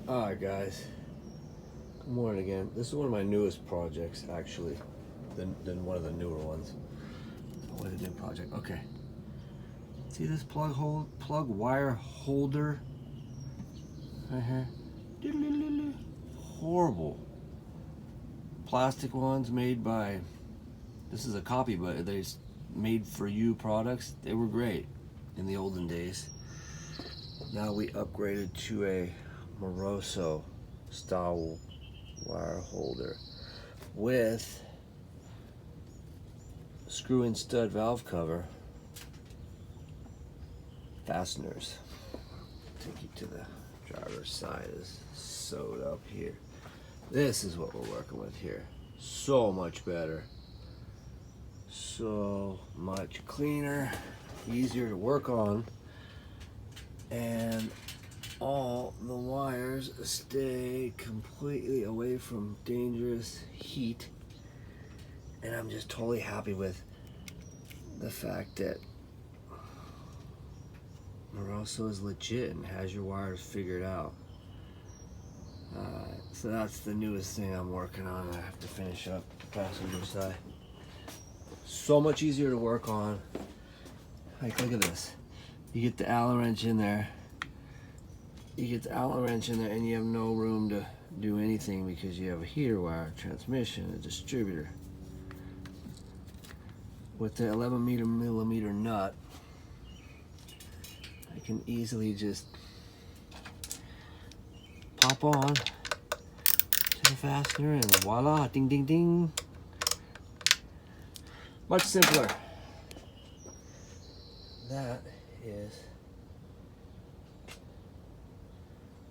Alright guys, good morning again. This is one of my newest projects actually, than one of the newer ones. What is a new project? Okay. See this plug wire holder right here? Horrible. Plastic ones made by, this is a copy, but they're made for you products. They were great in the olden days. Now we upgraded to a Moroso style wire holder with screw-in stud valve cover fasteners. Take you to the driver's side. Is sewed up here. This is what we're working with here. So much better, so much cleaner, easier to work on, and all the wires stay completely away from dangerous heat. And I'm just totally happy with the fact that Moroso is legit and has your wires figured out. So that's the newest thing I'm working on. I have to finish up the passenger side. So much easier to work on. Like, look at this. You get the Allen wrench in there. You get the Allen wrench in there and you have no room to do anything because you have a heater wire, transmission, a distributor. With the 11 millimeter nut, I can easily just pop on to the fastener and voila, ding ding ding. Much simpler. That is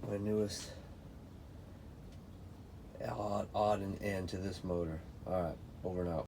my newest odd end to this motor. Alright, over and out.